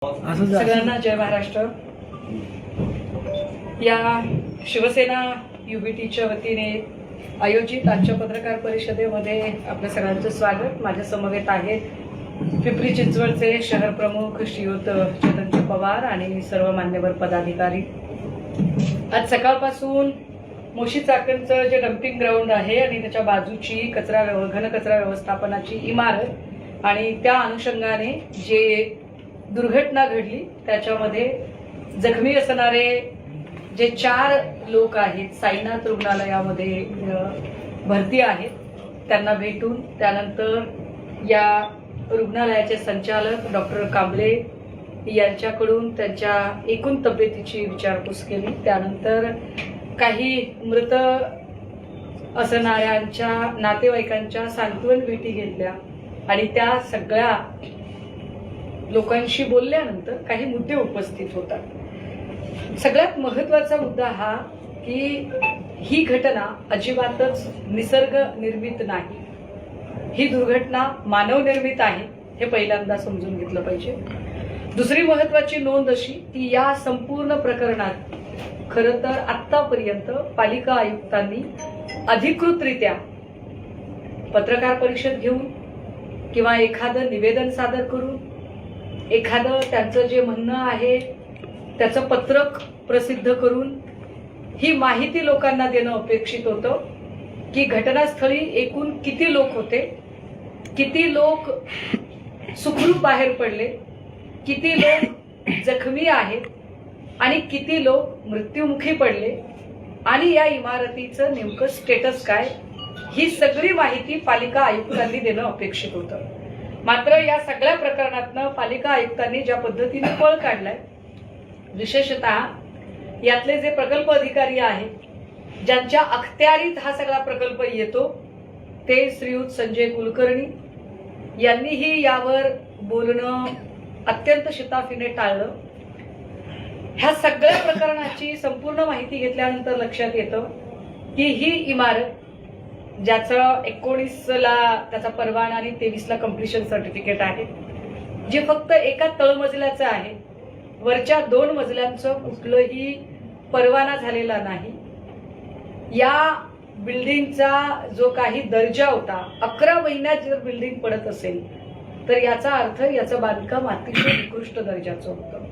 सगळ्यांना जय महाराष्ट्र। या शिवसेना युबीटीच्या वतीने आयोजित आजच्या पत्रकार परिषदेमध्ये आपल्या सगळ्यांचं स्वागत। माझ्या समवेत आहेत पिंपरी चिंचवडचे शहर प्रमुख श्रीयुत चेतनजी पवार आणि सर्व मान्यवर पदाधिकारी। आज सकाळपासून मोशी चाकणचं जे डम्पिंग ग्राउंड आहे आणि त्याच्या बाजूची घनकचरा व्यवस्थापनाची इमारत आणि त्या अनुषंगाने जे दुर्घटना घडली त्याच्यामध्ये जखमी असणारे जे 4 लोक आहेत साईनाथ रुग्णालयामध्ये भरती आहेत त्यांना भेटून त्यानंतर या रुग्णालयाचे संचालक डॉक्टर कांबळे यांच्याकडून त्यांच्या एकूण तब्येतीची विचारपूस केली। त्यानंतर काही मृत असणाऱ्यांच्या नातेवाईकांच्या सांत्वन भेटी घेतल्या आणि त्या सगळ्या लोकांशी बोलल्यानंतर काही मुद्दे उपस्थित होतात। सगळ्यात महत्त्वाचा मुद्दा हा की ही घटना अजिबातच निसर्ग निर्मित नाही, ही दुर्घटना मानव निर्मित आहे हे पहिल्यांदा समजून घेतलं पाहिजे। दुसरी महत्त्वाची नोंद अशी की या संपूर्ण प्रकरणात खरं तर आतापर्यंत पालिका आयुक्तांनी अधिकृतरित्या पत्रकार परिषद घेऊन किंवा एखादं निवेदन सादर करून एखादं त्यांचं जे म्हणणं आहे त्याचं पत्रक प्रसिद्ध करून ही माहिती लोकांना देणं अपेक्षित होतं की घटनास्थळी एकूण किती लोक होते, किती लोक सुखरूप बाहेर पडले, किती लोक जखमी आहेत आणि किती लोक मृत्युमुखी पडले आणि या इमारतीचं नेमकं स्टेटस काय, ही सगळी माहिती पालिका आयुक्तांनी देणं अपेक्षित होतं। मात्र या सगळ्या प्रकरणातनं पालिका आयुक्तांनी ज्या पद्धतीने पळ काढलाय, विशेषतः यातले जे प्रकल्प अधिकारी आहेत ज्यांच्या अखत्यारीत हा सगळा प्रकल्प येतो ते श्रीयुत संजय कुलकर्णी यांनीही यावर बोलणं अत्यंत शिताफीने टाळलं। ह्या सगळ्या प्रकरणाची संपूर्ण माहिती घेतल्यानंतर लक्षात येतं की ही इमारत ज्याचं 19ला त्याचा परवाना आणि 23ला कम्प्लिशन सर्टिफिकेट आहे, जे फक्त एका तळमजल्याचं आहे, वरच्या 2 मजल्यांचं कुठलंही परवाना झालेला नाही। या बिल्डिंगचा जो काही दर्जा होता 11 महिन्यात जर बिल्डिंग पडत असेल तर याचा अर्थ याचं बांधकाम अतिशय निकृष्ट दर्जाचं होतं।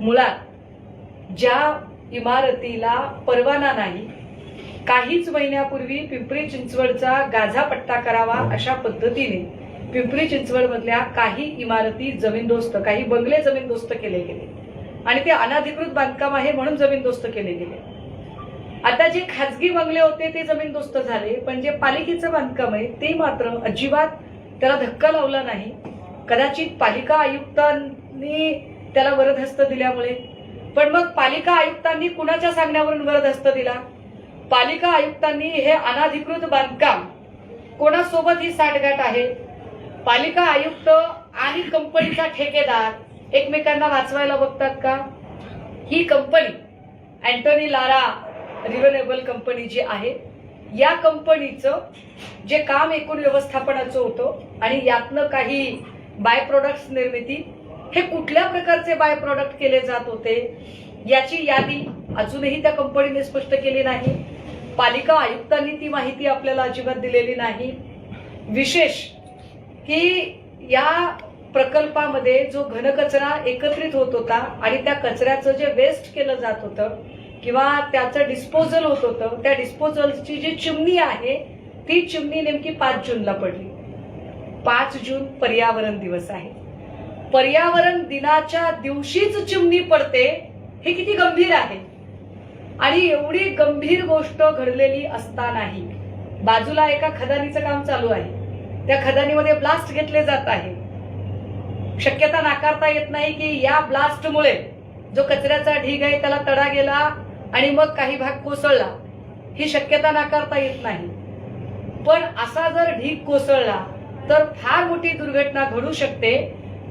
मुळात ज्या इमारतीला परवाना नाही, काहीच महिन्यापूर्वी पिंपरी चिंचवडचा गाझापट्टा करावा अशा पद्धतीने पिंपरी चिंचवड मधल्या काही इमारती जमीनदोस्त, काही बंगले जमीनदोस्त केले गेले आणि ते अनधिकृत बांधकाम आहे म्हणून जमीनदोस्त केले गेले। आता जे खाजगी बंगले होते ते जमीनदोस्त झाले, पण जे पालिकेचं बांधकाम आहे ते मात्र अजिबात त्याला धक्का लावला नाही। कदाचित पालिका आयुक्तांनी त्याला वरदहस्त दिल्यामुळे, पण मग पालिका आयुक्तांनी कुणाच्या सांगण्यावरून वरदहस्त दिला? पालिका आयुक्तांनी हे अनधिकृत बांधकाम कोणासोबत ही साठगाठ आहे? पालिका आयुक्त आणि कंपनीचा ठेकेदार एकमेकांना वाचवायला बघतात का? ही company Antony Lara renewable company जी आहे, या कंपनीचं जे काम एकूण व्यवस्थापनाचं होतं आणि यातनं काही बाय प्रोडक्ट्स निर्मिती, हे कुठल्या प्रकारचे बाय प्रोडक्ट केले जात होते याची यादी अजूनही त्या कंपनीने स्पष्ट केली नाही। पालिका आयुक्तांनी ती माहिती आपल्याला अजिबात दिलेली नाही। विशेष की या प्रकल्पामध्ये जो घनकचरा एकत्रित होत होता आणि त्या कचऱ्याचं जे वेस्ट केलं जात होतं किंवा त्याचं डिस्पोजल होत होतं, त्या डिस्पोजलची जी चिमणी आहे ती चिमणी नेमकी 5 जूनला पडली। 5 जून पर्यावरण दिवस आहे, पर्यावरण दिनाच्या दिवशीच चिमणी पडते, हे किती गंभीर आहे। आणि एवढी गंभीर गोष्ट घडलेली असतानाही बाजूला एका खदानीचं काम चालू आहे, त्या खदानीमध्ये ब्लास्ट घेतले जात आहे। शक्यता नाकारता येत नाही की या ब्लास्टमुळे जो कचऱ्याचा ढीग आहे त्याला तडा गेला आणि मग काही भाग कोसळला, ही शक्यता नाकारता येत नाही। पण असा जर ढीग कोसळला तर फार मोठी दुर्घटना घडू शकते।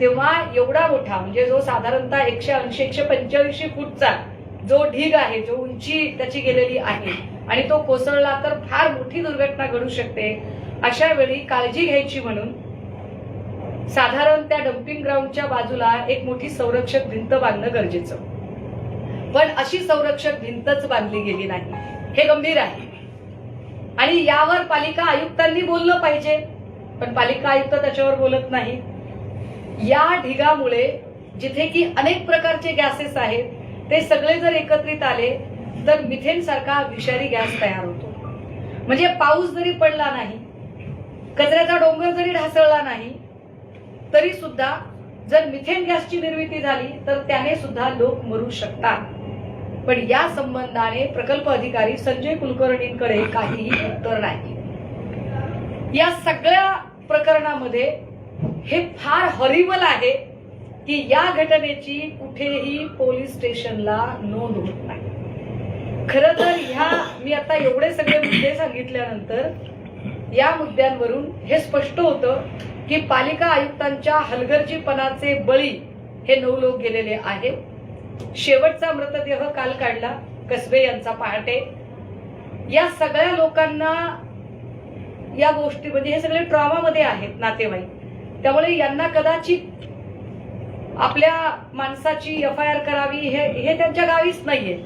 तेव्हा एवढा मोठा म्हणजे जो साधारणतः 180-185 फूटचा जो ढीग आहे, जो उंची त्याची गेलेली आहे आणि तो कोसळला तर फार मोठी दुर्घटना घडू शकते। अशा वेळी काळजी घ्यायची म्हणून साधारण त्या डम्पिंग ग्राउंडच्या बाजूला एक मोठी संरक्षक भिंत बांधणं गरजेचं, पण अशी संरक्षक भिंतच बांधली गेली नाही, हे गंभीर आहे. आणि यावर पालिका आयुक्तांनी बोललं पाहिजे, पण पालिका आयुक्त त्याच्यावर बोलत नाही. या ढिगामुळे जिथे की अनेक प्रकारचे गॅसेस आहेत ते सगळे जर एकत्रित आले तर मिथेन सारखा विषारी गॅस तयार होतो. म्हणजे पाऊस जरी पडला नाही, कचऱ्याचा डोंगर जरी ढासळला नाही, तरी सुद्धा जर मिथेन गॅसची निर्मिती झाली तर त्याने सुद्धा लोक मरू शकतात. पण या संबंधाने प्रकल्प अधिकारी संजय कुलकर्णींकडे काहीही उत्तर नाही. या सगळ्या प्रकरणामध्ये हे फार हॉरिबल आहे की या घटनेची कुठेही पोलीस स्टेशनला नोंद होत नाही. खरं तर मी आता एवढे सगळे मुद्दे सांगितल्यानंतर या मुद्द्यांवरून हे स्पष्ट होतं की पालिका आयुक्तांच्या हलगर्जीपणाचे बळी हे 9 लोक गेलेले आहेत. शेवटचा मृतदेह काल काढला कसबे यांचा पहाटे. या सगळ्या लोकांना या गोष्टी म्हणजे हे सगळे ट्रॉमामध्ये आहेत नातेवाईक, त्यामुळे यांना कदाचित आपल्या माणसाची FIR करावी हे त्यांच्या गावीच नाहीये.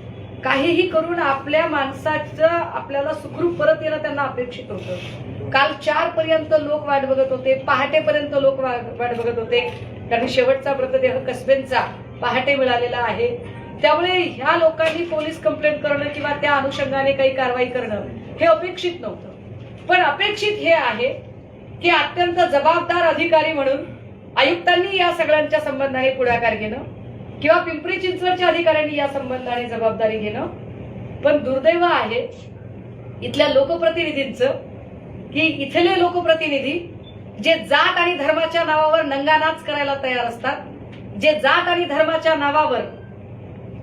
काहीही करून आपल्या माणसाचं आपल्याला सुखरूप परत येणं त्यांना अपेक्षित होतं. काल 4 पर्यंत लोक वाट बघत होते, पहाटेपर्यंत लोक वाट बघत होते, कारण शेवटचा मृतदेह कसबेंचा पहाटे मिळालेला आहे. त्यामुळे ह्या लोकांनी पोलीस कंप्लेंट करणं किंवा त्या अनुषंगाने काही कारवाई करणं हे अपेक्षित नव्हतं. पण अपेक्षित हे आहे की अत्यंत जबाबदार अधिकारी म्हणून आयुक्तांनी या सगळ्यांच्या संबंधाने पुढाकार घेणं किंवा पिंपरी चिंचवडच्या अधिकाऱ्यांनी या संबंधाने जबाबदारी घेणं. पण दुर्दैव आहे इथल्या लोकप्रतिनिधींचं की इथले लोकप्रतिनिधी जे जात आणि धर्माच्या नावावर नंगानाच करायला तयार असतात, जे जात आणि धर्माच्या नावावर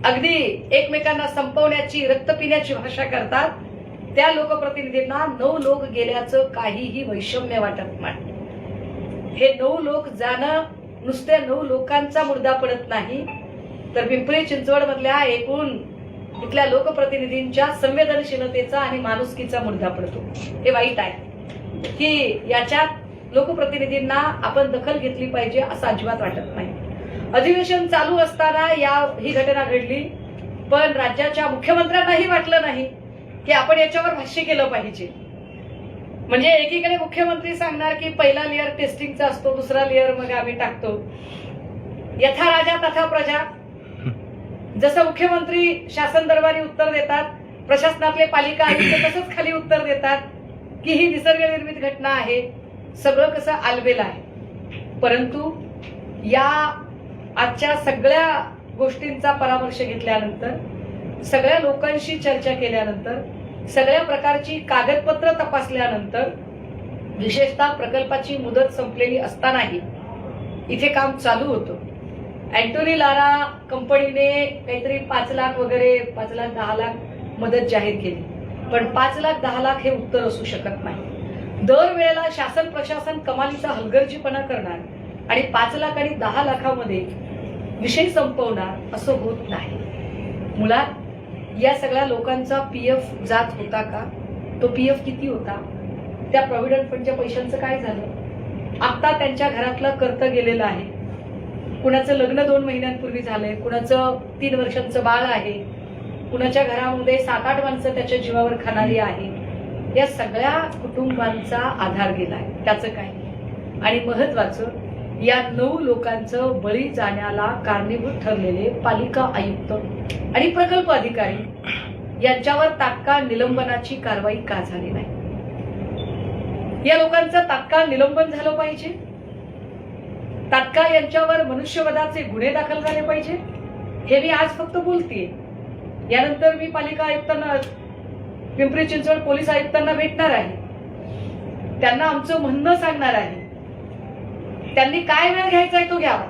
अगदी एकमेकांना संपवण्याची रक्त पिण्याची भाषा करतात, त्या लोकप्रतिनिधींना 9 लोक गेल्याचं काहीही वैषम्य वाटत नाही. हे 9 लोक जाणं नुसत्या 9 लोकांचा मुर्दा पडत नाही, तर पिंपरी चिंचवड मधल्या एकूण इथल्या लोकप्रतिनिधींच्या संवेदनशीलतेचा आणि माणुसकीचा मुर्दा पडतो. हे वाईट आहे की याच्यात लोकप्रतिनिधींना आपण दखल घेतली पाहिजे असं अजिबात वाटत नाही. अधिवेशन चालू असताना ही घटना घडली, पण राज्याच्या मुख्यमंत्र्यांनाही वाटलं नाही की आपण याच्यावर भाष्य केलं पाहिजे. म्हणजे एकीकडे मुख्यमंत्री सांगणार की पहिला लेअर टेस्टिंगचा असतो, दुसरा लेअर मग आम्ही टाकतो. यथा राजा तथा प्रजा. जसं मुख्यमंत्री शासन दरबारी उत्तर देतात, प्रशासनातले पालिका आयुक्त तसंच खाली उत्तर देतात की ही निसर्ग निर्मित घटना आहे, सगळं कसं आलबेल आहे. परंतु या आजच्या सगळ्या गोष्टींचा परामर्श घेतल्यानंतर, सगळ्या लोकांशी चर्चा केल्यानंतर, सगळ्या प्रकारची कागदपत्र तपासल्यानंतर, विशेषतः प्रकल्पाची मुदत संपलेली असतानाही इथे काम चालू होतं. अँटोनी लारा कंपनीने काहीतरी 5 लाख वगैरे 5 लाख 10 लाख मदत जाहीर केली, पण 5 लाख 10 लाख हे उत्तर असू शकत नाही. दरवेळेला शासन प्रशासन कमालीचा हलगर्जीपणा करणार आणि 5 लाख आणि 10 लाखामध्ये विषय संपवणार असं होत नाही. मुळात या सगळ्या लोकांचा PF जात होता का? तो PF किती होता? त्या प्रॉव्हिडंट फंडच्या पैशांचं काय झालं? आता त्यांच्या घरातलं कर्त गेलेलं आहे. कुणाचं लग्न 2 महिन्यांपूर्वी झालंय, कुणाचं 3 वर्षांचं बाळ आहे, कुणाच्या घरामध्ये 7-8 माणसं त्याच्या जीवावर खाणारी आहे. या सगळ्या कुटुंबांचा आधार गेलाय. त्याचं काय? आणि महत्वाचं, या 9 लोकांचं बळी जाण्याला कारणीभूत ठरलेले पालिका आयुक्त आणि प्रकल्प अधिकारी यांच्यावर तात्काळ निलंबनाची कारवाई का झाली नाही? या लोकांचं तात्काळ निलंबन झालं पाहिजे. तात्काळ यांच्यावर मनुष्यवधाचे गुन्हे दाखल झाले पाहिजे. हे मी आज फक्त बोलतेय. यानंतर मी पालिका आयुक्तांना, पिंपरी चिंचवड पोलीस आयुक्तांना भेटणार आहे, त्यांना आमचं म्हणणं सांगणार आहे. त्यांनी काय वेळ घ्यायचा तो घ्यावा,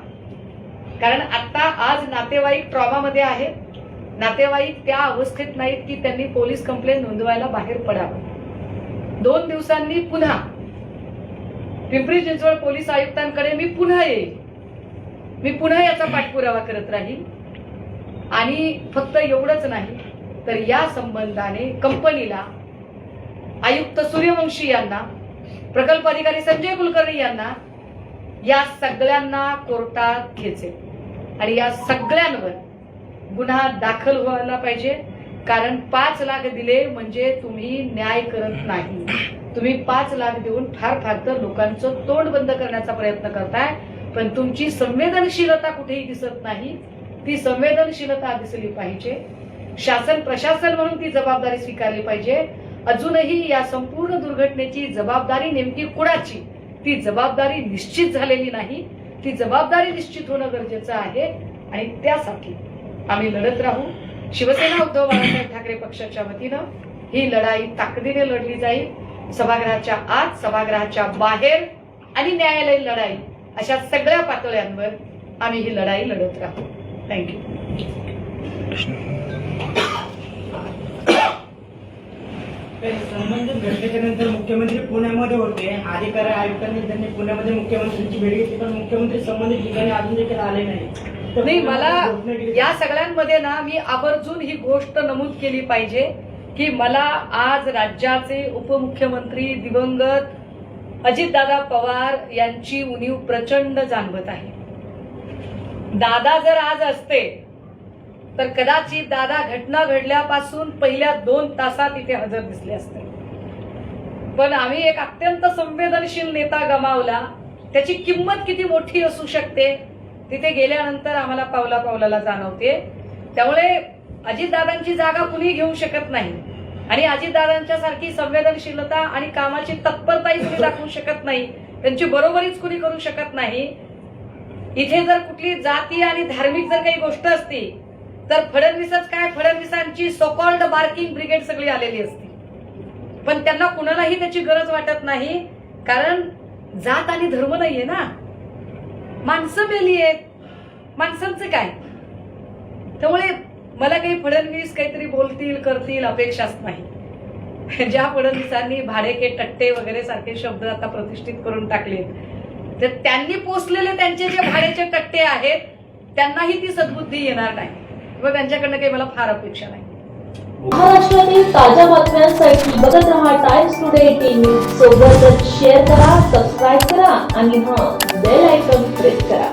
कारण आता आज नातेवाईक ट्रॉमामध्ये आहेत. नातेवाईक त्या अवस्थेत नाहीत की त्यांनी पोलीस कंप्लेंट नोंदवायला बाहेर पडावं. 2 दिवसांनी पुन्हा पिंपरी चिंचवड पोलीस आयुक्तांकडे मी पुन्हा येईल. मी पुन्हा याचा पाठपुरावा करत राहील. आणि फक्त एवढंच नाही तर या संबंधाने कंपनीला, आयुक्त सूर्यवंशी यांना, प्रकल्प अधिकारी संजय कुलकर्णी यांना या सगळ्यांना कोर्टात खेचेल आणि या सगळ्यांवर गुन्हा दाखल व्हायला पाहिजे. कारण 5 लाख दिले म्हणजे तुम्ही न्याय करत नाही. तुम्ही 5 लाख देऊन फार फार तर लोकांचं तोंड बंद करण्याचा प्रयत्न करताय, पण तुमची संवेदनशीलता कुठेही दिसत नाही. ती संवेदनशीलता दिसली पाहिजे. शासन प्रशासन म्हणून ती जबाबदारी स्वीकारली पाहिजे. अजूनही या संपूर्ण दुर्घटनेची जबाबदारी नेमकी कुणाची, ती जबाबदारी निश्चित झालेली नाही. ती जबाबदारी निश्चित होणं गरजेचं आहे आणि त्यासाठी आम्ही लढत राहू. शिवसेना उद्धव बाळासाहेब ठाकरे पक्षाच्या वतीनं ही लढाई ताकदीने लढली जाईल. सभागृहाच्या आत, सभागृहाच्या बाहेर आणि न्यायालयीन लढाई अशा सगळ्या पातळ्यांवर आम्ही ही लढाई लढत राहू. थँक्यू. संबंधित घटनेच्या नंतर मुख्यमंत्री पुण्यामध्ये होते. अधिकारी आयुक्तांनी त्यांनी पुण्यामध्ये मुख्यमंत्र्यांची भेट घेतली, पण मुख्यमंत्री संबंधित ठिकाणी अजून देखील आले नाही. नाही, मला या सगळ्यांमध्ये ना मी आवर्जून ही गोष्ट नमूद केली पाहिजे की मला आज राज्याचे उपमुख्यमंत्री दिवंगत अजितदादा पवार यांची उणीव प्रचंड जाणवत आहे. दादा जर आज असते तर कदाचित दादा घटना घडल्यापासून पहिल्या 2 तासात इथे हजर दिसले असते. पण आम्ही एक अत्यंत संवेदनशील नेता गमावला. त्याची किंमत किती मोठी असू शकते तिथे गेल्यानंतर आम्हाला पावला पावलाला जाणवते. त्यामुळे अजितदादांची जागा कुणी घेऊ शकत नाही आणि अजितदादांच्या सारखी संवेदनशीलता आणि कामाची तत्परताही कुणी दाखवू शकत नाही. त्यांची बरोबरीच कुणी करू शकत नाही. इथे जर कुठली जाती आणि धार्मिक जर काही गोष्ट असती तर फडणवीसच काय, फडणवीसांची सोकॉल्ड बार्किंग ब्रिगेड सगळी आलेली असती. पण त्यांना कुणालाही त्याची गरज वाटत नाही, कारण जात आणि धर्म नाहीये ना. माणसं मेली आहेत, माणसांचं काय. त्यामुळे मला काही फडणवीस काहीतरी बोलतील करतील अपेक्षाच नाही. ज्या फडणवीसांनी भाडेके टट्टे वगैरे सारखे शब्द आता प्रतिष्ठित करून टाकले, तर त्यांनी पोचलेले त्यांचे जे भाड्याचे टट्टे आहेत त्यांनाही ती सद्बुद्धी येणार नाही. व त्यांच्याकडनं काही मला फार अपेक्षा नाही. महाराष्ट्रातील ताज्या बातम्यांसाठी बघत रहा टाइम्स टुडे टीव्ही. सोबतच शेअर करा, सबस्क्राईब करा आणि बेल आयकॉन प्रेस करा.